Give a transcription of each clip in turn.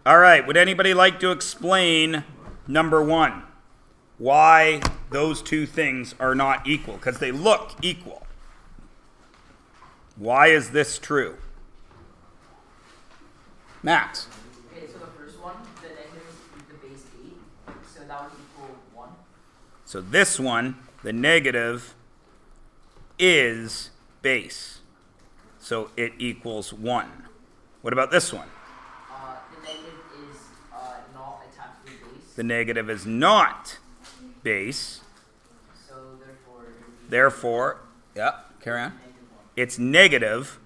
All right, would anybody like to explain number 1? Why those two things are not equal? Because they look equal. Why is this true? Max. Okay, so the first one, the negative is the base 8, so that would equal 1. So this one, the negative, is base. So it equals 1. What about this one? The negative is not attached to the base. The negative is not base. So therefore, Yeah, carry on. -1. It's negative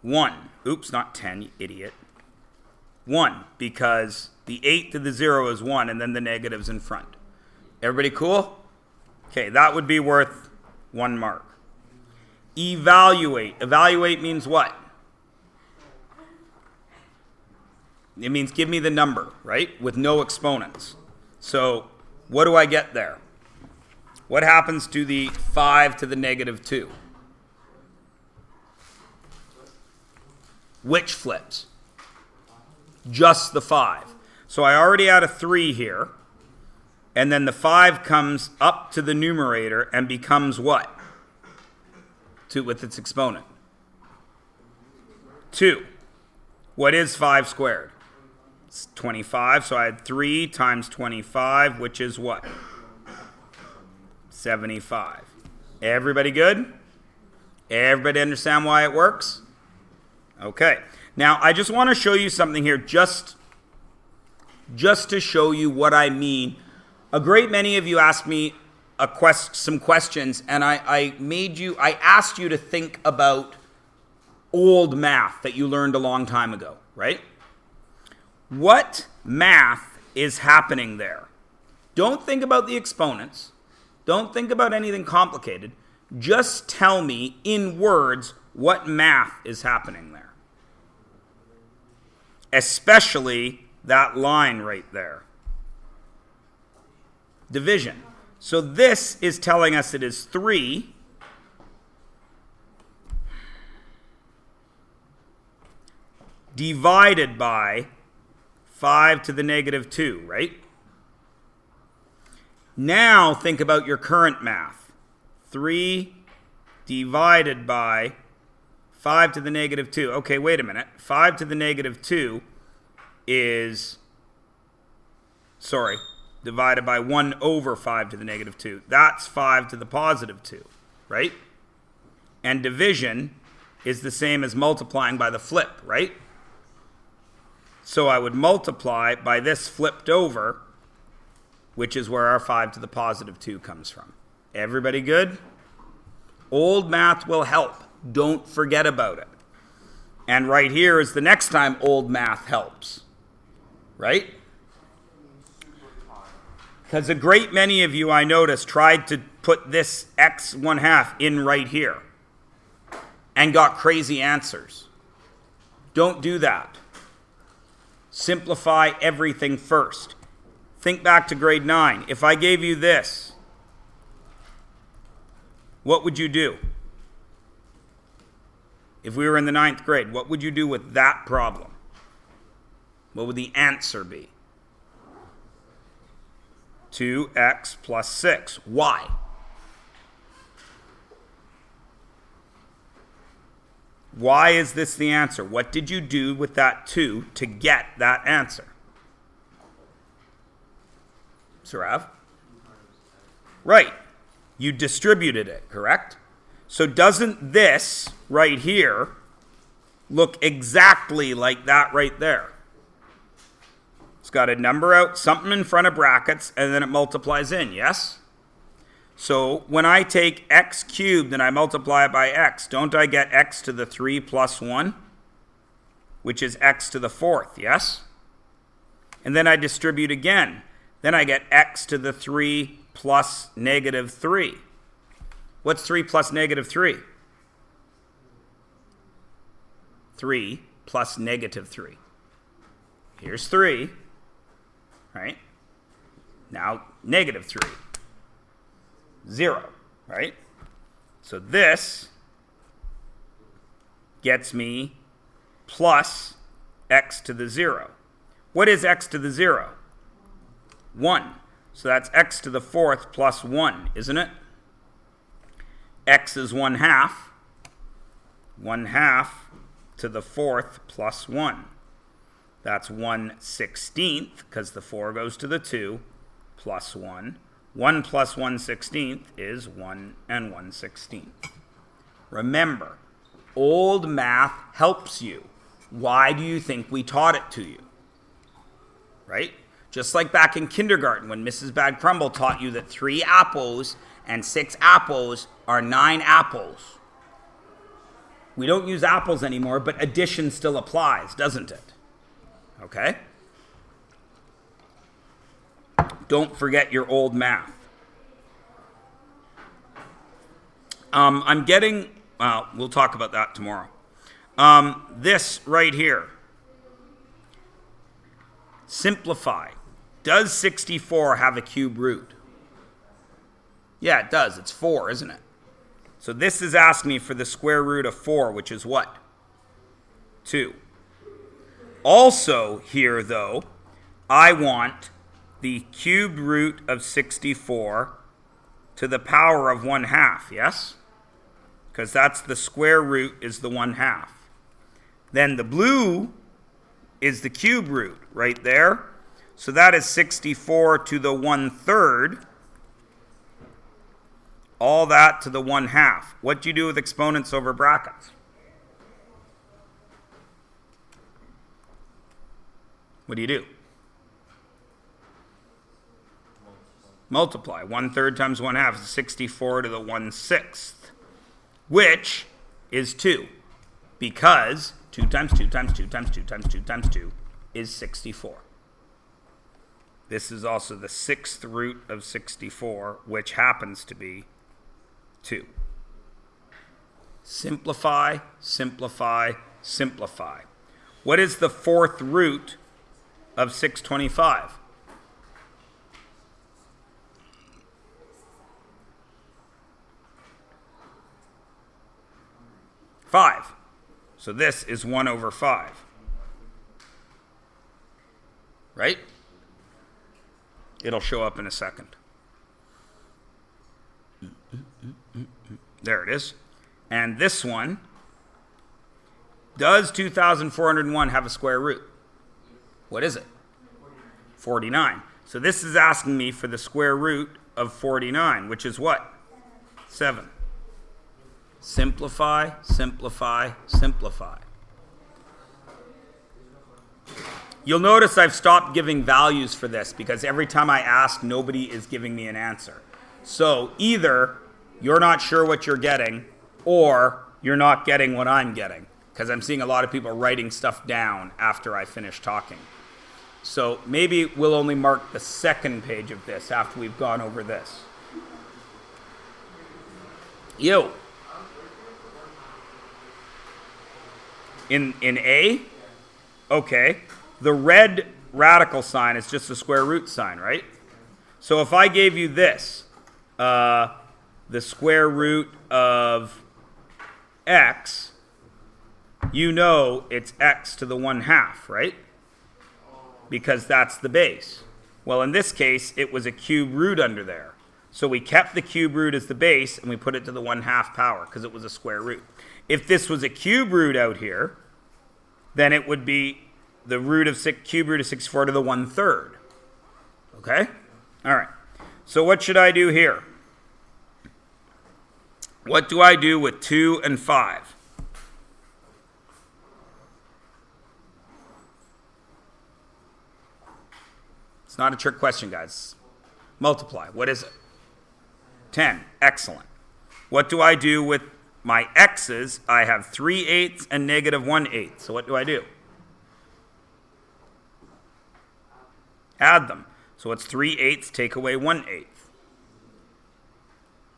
1. Oops, not 10, you idiot. 1, because the 8 to the 0 is 1, and then the negative's in front. Everybody cool? Okay, that would be worth 1 mark. Evaluate. Evaluate means what? It means give me the number, right? With no exponents. So what do I get there? What happens to the 5 to the negative 2? Which flips? Just the 5. So I already had a 3 here. And then the 5 comes up to the numerator and becomes what? With its exponent. 2. What is 5 squared? It's 25. So I had 3 times 25, which is what? 75. Everybody good? Everybody understand why it works? Okay. Now, I just want to show you something here just to show you what I mean. A great many of you asked me some questions, and I asked you to think about old math that you learned a long time ago, right? What math is happening there? Don't think about the exponents. Don't think about anything complicated. Just tell me in words what math is happening there. Especially that line right there. Division. So this is telling us it is 3 divided by 5 to the negative 2, right? Now think about your current math. 3 divided by 5 to the negative 2. Okay, wait a minute. 5 to the negative 2 is, divided by 1 over 5 to the negative 2. That's 5 to the positive 2, right? And division is the same as multiplying by the flip, right? So I would multiply by this flipped over, which is where our 5 to the positive 2 comes from. Everybody good? Old math will help. Don't forget about it. And right here is the next time old math helps, right? Because a great many of you, I noticed, tried to put this x 1/2 in right here and got crazy answers. Don't do that. Simplify everything first. Think back to grade 9. If I gave you this, what would you do? If we were in the 9th grade, what would you do with that problem? What would the answer be? 2x plus 6. Why? Why is this the answer? What did you do with that 2 to get that answer? Sarav? Right. You distributed it, correct? So doesn't this right here look exactly like that right there? It's got a number out, something in front of brackets, and then it multiplies in, yes? So when I take x cubed and I multiply it by x, don't I get x to the 3 plus 1? Which is x to the 4th, yes? And then I distribute again. Then I get x to the 3 plus negative 3. What's 3 plus negative 3? 3 plus negative 3. Here's 3, right? Now, negative 3. 0, right? So this gets me plus x to the 0. What is x to the 0? 1. So that's x to the 4th plus 1, isn't it? X is 1/2. 1/2 to the 4th plus 1. That's 1/16, because the 4 goes to the 2, plus 1. 1 plus 1/16 is 1 and 1/16. Remember, old math helps you. Why do you think we taught it to you? Right? Just like back in kindergarten when Mrs. Bad Crumble taught you that 3 apples and 6 apples are 9 apples. We don't use apples anymore, but addition still applies, doesn't it? Okay? Don't forget your old math. I'm getting, we'll talk about that tomorrow. This right here. Simplify. Does 64 have a cube root? Yeah, it does. It's 4, isn't it? So this is asking me for the square root of 4, which is what? 2. Also here, though, I want the cubed root of 64 to the power of 1/2, yes? Because that's the square root is the 1/2. Then the blue is the cube root right there. So that is 64 to the 1/3. All that to the 1/2. What do you do with exponents over brackets? What do you do? Multiply. 1/3 times 1/2 is 64 to the 1/6, which is 2. Because 2 times 2 times 2 times 2 times 2 times 2 is 64. This is also the 6th root of 64, which happens to be 2. Simplify, simplify, simplify. What is the 4th root of 625? 5. So this is 1 over 5. Right? It'll show up in a second. There it is. And this one, does 2,401 have a square root? What is it? 49. So this is asking me for the square root of 49, which is what? 7. Simplify, simplify, simplify. You'll notice I've stopped giving values for this because every time I ask, nobody is giving me an answer. So either you're not sure what you're getting or you're not getting what I'm getting, because I'm seeing a lot of people writing stuff down after I finish talking. So maybe we'll only mark the second page of this after we've gone over this. Yo. In A? Okay. The red radical sign is just a square root sign, right? So if I gave you this, the square root of x, you know it's x to the 1/2, right? Because that's the base. Well, in this case, it was a cube root under there. So we kept the cube root as the base, and we put it to the 1/2 power, because it was a square root. If this was a cube root out here, then it would be the cube root of 64 to the 1/3. Okay? All right. So what should I do here? What do I do with 2 and 5? It's not a trick question, guys. Multiply. What is it? 10. Excellent. What do I do with my x's? I have 3/8 and -1/8. So what do I do? Add them. So it's 3/8 take away 1/8.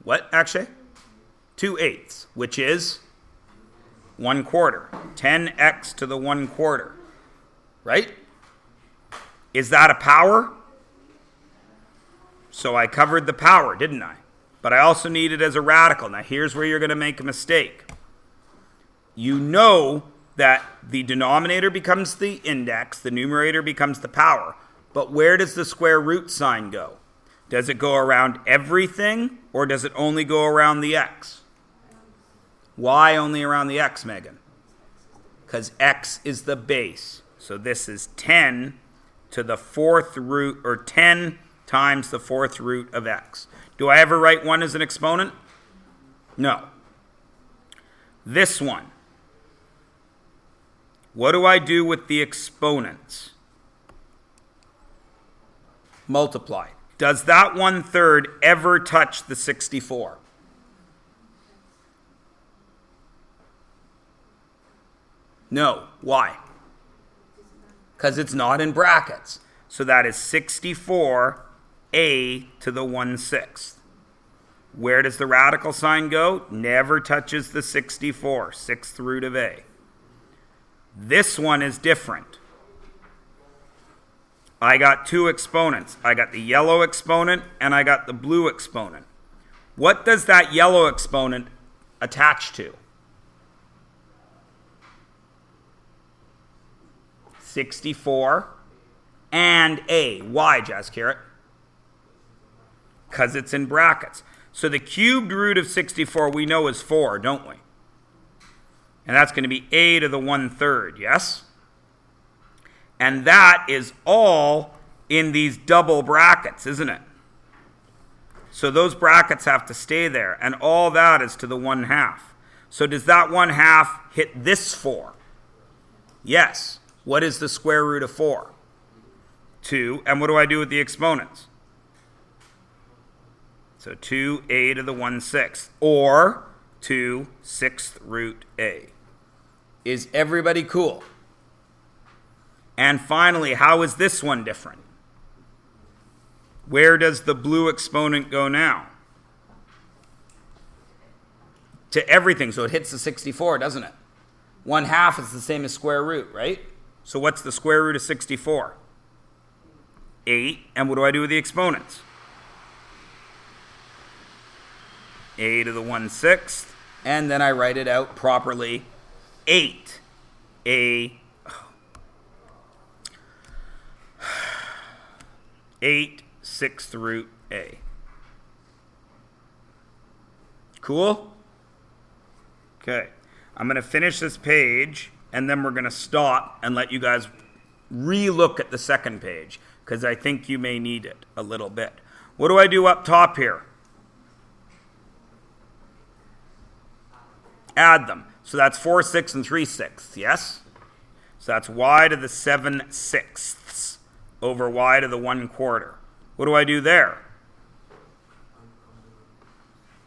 What, actually? 2/8, which is 1/4. 10x to the 1/4. Right? Is that a power? So I covered the power, didn't I? But I also need it as a radical. Now here's where you're going to make a mistake. You know that the denominator becomes the index, the numerator becomes the power. But where does the square root sign go? Does it go around everything, or does it only go around the x? Why only around the x, Megan? Because x is the base. So this is 10 to the fourth root, or 10 times the fourth root of x. Do I ever write 1 as an exponent? No. This one. What do I do with the exponents? Multiply. Does that 1/3 ever touch the 64? No. Why? Because it's not in brackets. So that is 64a to the 1/6. Where does the radical sign go? Never touches the 64, sixth root of a. This one is different. I got two exponents. I got the yellow exponent and I got the blue exponent. What does that yellow exponent attach to? 64 and a. Why, Jazz Carrot? Because it's in brackets. So the cubed root of 64 we know is 4, don't we? And that's going to be a to the 1/3, yes? And that is all in these double brackets, isn't it? So those brackets have to stay there, and all that is to the 1/2. So does that 1/2 hit this 4? Yes. What is the square root of 4? 2. And what do I do with the exponents? So 2a to the 1/6, or 2 sixth root a. Is everybody cool? And finally, how is this one different? Where does the blue exponent go now? To everything, so it hits the 64, doesn't it? 1/2 is the same as square root, right? So what's the square root of 64? 8. And what do I do with the exponents? A to the 1/6. And then I write it out properly. 8. 8 sixth root a. Cool? Okay. I'm going to finish this page, and then we're going to stop and let you guys re-look at the second page, because I think you may need it a little bit. What do I do up top here? Add them. So that's 4/6 and 3/6, yes? So that's y to the 7/6 over y to the 1/4. What do I do there?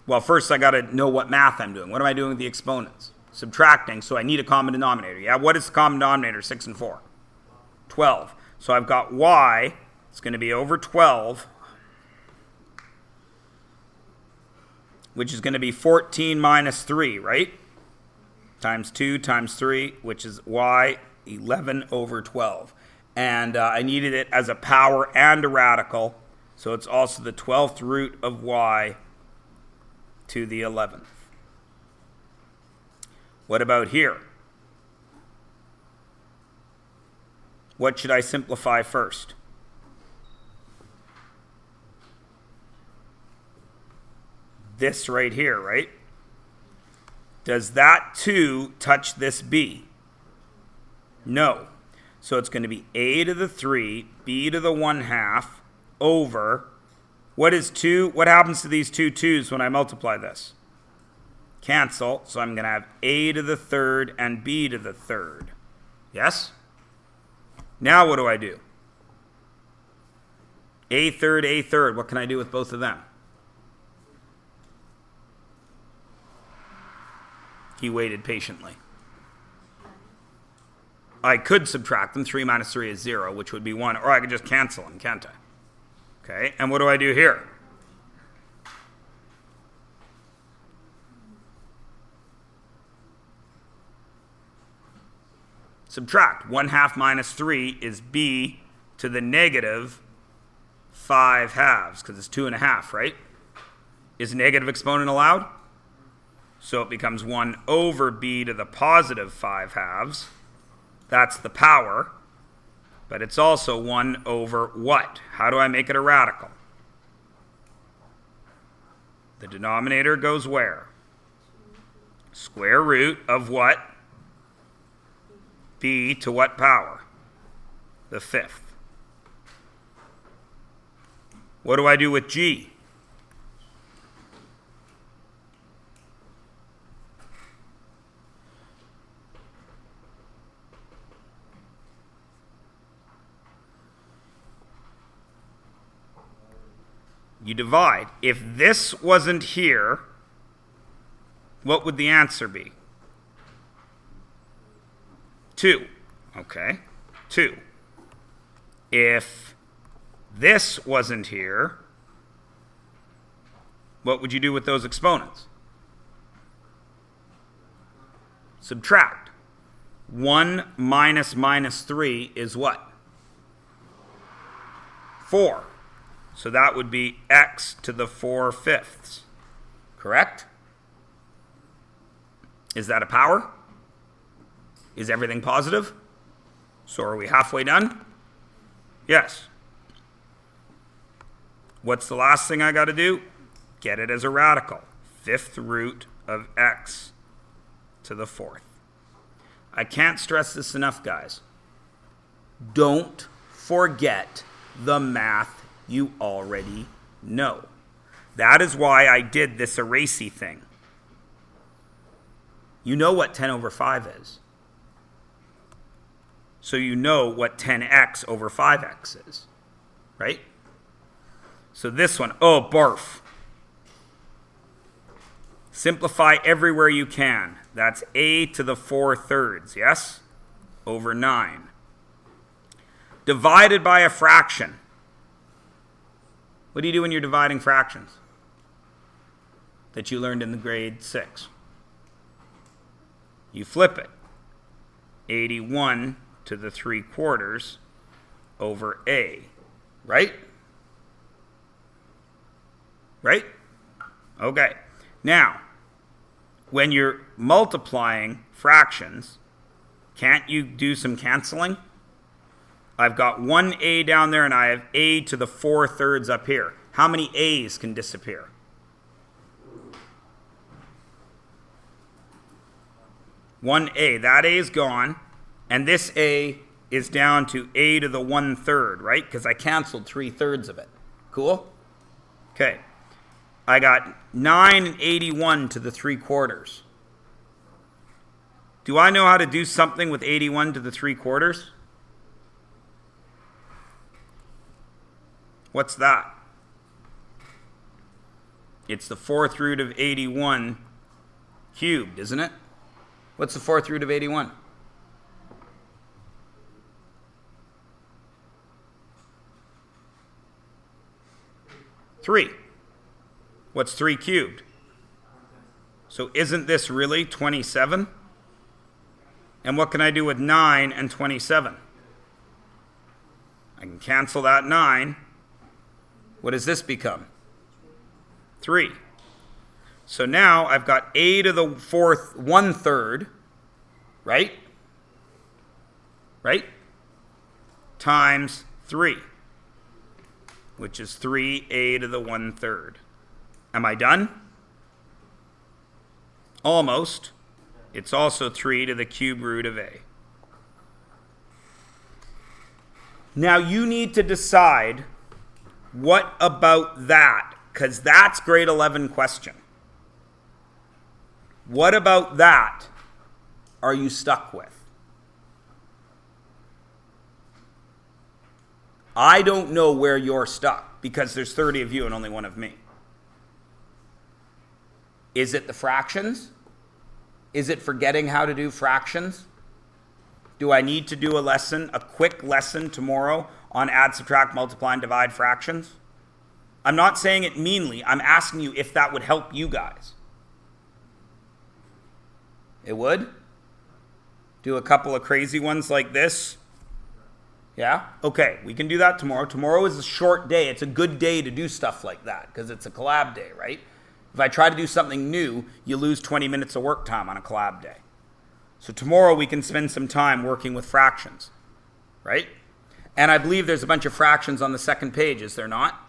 Well, first I got to know what math I'm doing. What am I doing with the exponents? Subtracting, so I need a common denominator. Yeah, what is the common denominator? 6 and 4. 12. So I've got y, it's going to be over 12, which is going to be 14 minus 3, right? Times 2 times 3, which is y, 11 over 12. And I needed it as a power and a radical, so it's also the 12th root of y to the 11th. What about here? What should I simplify first? This right here, right? Does that 2 touch this b? No. So it's going to be a to the 3, b to the 1/2 over, what is 2? What happens to these two 2's when I multiply this? Cancel. So I'm going to have a to the 3rd and b to the 3rd. Yes? Now what do I do? A third. What can I do with both of them? He waited patiently. I could subtract them. 3 minus 3 is 0, which would be 1. Or I could just cancel them, can't I? Okay, and what do I do here? Subtract. 1/2 minus 3 is b to the negative 5/2, because it's 2 1/2, right? Is negative exponent allowed? So it becomes 1 over b to the positive 5 halves. That's the power. But it's also 1 over what? How do I make it a radical? The denominator goes where? Square root of what? B to what power? The 5th. What do I do with G? You divide. If this wasn't here, what would the answer be? 2. Okay, 2. If this wasn't here, what would you do with those exponents? Subtract. 1 minus minus 3 is what? 4. So that would be x to the 4/5. Correct? Is that a power? Is everything positive? So are we halfway done? Yes. What's the last thing I got to do? Get it as a radical. 5th root of x to the 4th. I can't stress this enough, guys. Don't forget the math you already know. That is why I did this erasey thing. You know what 10 over 5 is. So you know what 10x over 5x is, right? So this one, oh, barf. Simplify everywhere you can. That's a to the 4/3, yes? Over 9. Divided by a fraction. What do you do when you're dividing fractions that you learned in the grade 6? You flip it. 81 to the 3/4 over a, right? Right? Okay. Now, when you're multiplying fractions, can't you do some canceling? I've got 1a down there and I have a to the 4/3 up here. How many a's can disappear? One a. That a is gone. And this a is down to a to the 1/3, right? Because I canceled 3/3 of it. Cool? Okay. I got 9 and 81 to the 3/4. Do I know how to do something with 81 to the 3/4? What's that? It's the 4th root of 81 cubed, isn't it? What's the 4th root of 81? 3. What's 3 cubed? So isn't this really 27? And what can I do with 9 and 27? I can cancel that 9. What does this become? 3. So now I've got a to the 4th 1/3, right? Right? Times 3, which is 3a to the 1/3. Am I done? Almost. It's also 3 to the cube root of a. Now you need to decide what about that, because that's grade 11 question. What about that are you stuck with? I don't know where you're stuck because there's 30 of you and only one of me. Is it the fractions? Is it forgetting how to do fractions? Do I need to do a quick lesson tomorrow on add, subtract, multiply, and divide fractions? I'm not saying it meanly. I'm asking you if that would help you guys. It would? Do a couple of crazy ones like this? Yeah? Okay, we can do that tomorrow. Tomorrow is a short day. It's a good day to do stuff like that because it's a collab day, right? If I try to do something new, you lose 20 minutes of work time on a collab day. So tomorrow we can spend some time working with fractions, right? And I believe there's a bunch of fractions on the second page, is there not?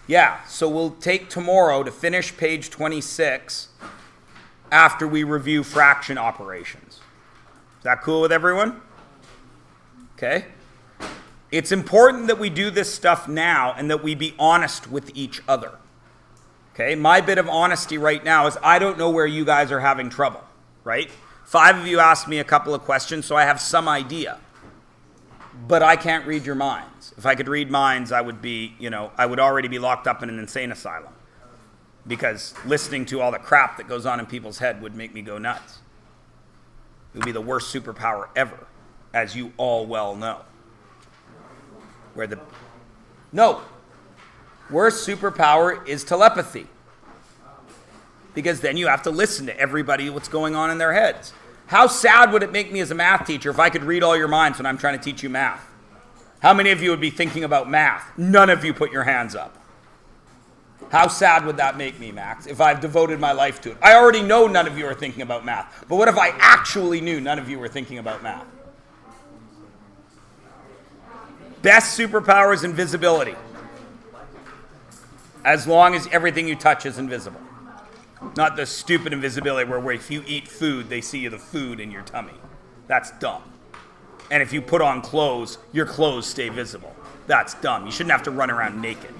Yeah, so we'll take tomorrow to finish page 26 after we review fraction operations. Is that cool with everyone? Okay. It's important that we do this stuff now and that we be honest with each other. Okay, my bit of honesty right now is I don't know where you guys are having trouble, right? 5 of you asked me a couple of questions, so I have some idea. But I can't read your minds. If I could read minds, I would be, I would already be locked up in an insane asylum. Because listening to all the crap that goes on in people's head would make me go nuts. It would be the worst superpower ever, as you all well know. Worst superpower is telepathy. Because then you have to listen to everybody what's going on in their heads. How sad would it make me as a math teacher if I could read all your minds when I'm trying to teach you math? How many of you would be thinking about math? None of you put your hands up. How sad would that make me, Max, if I've devoted my life to it? I already know none of you are thinking about math. But what if I actually knew none of you were thinking about math? Best superpower is invisibility. As long as everything you touch is invisible. Not the stupid invisibility where if you eat food, they see the food in your tummy. That's dumb. And if you put on clothes, your clothes stay visible. That's dumb. You shouldn't have to run around naked.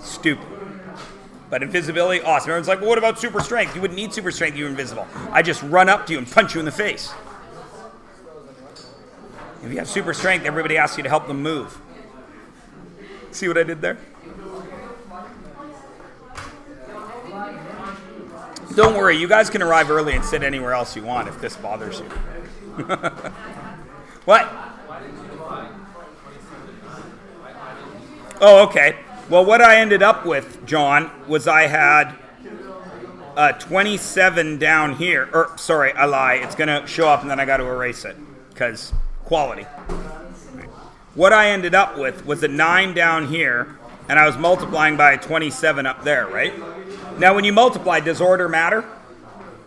Stupid. But invisibility, awesome. Everyone's like, well, what about super strength? You wouldn't need super strength if you were invisible. I just run up to you and punch you in the face. If you have super strength, everybody asks you to help them move. See what I did there? Don't worry, you guys can arrive early and sit anywhere else you want if this bothers you. What? Oh, okay. Well, what I ended up with, John, was I had 27 down here. Sorry, I lie. It's going to show up and then I got to erase it because quality. What I ended up with was a 9 down here and I was multiplying by a 27 up there, right? Now, when you multiply, does order matter?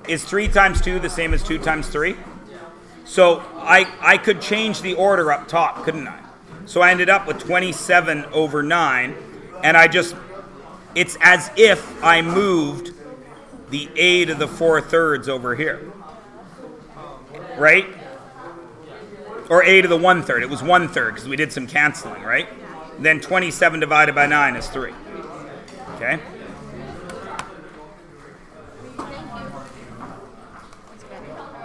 Is 3 times 2 the same as 2 times 3? So I could change the order up top, couldn't I? So I ended up with 27 over 9, and it's as if I moved the a to the 4/3 over here. Right? Or a to the 1/3. It was 1/3 because we did some canceling, right? Then 27 divided by 9 is 3. Okay?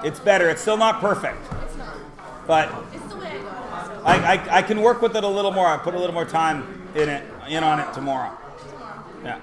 It's better. It's still not perfect. But It's the way I got it. I can work with it a little more. I put a little more time in on it tomorrow. Yeah.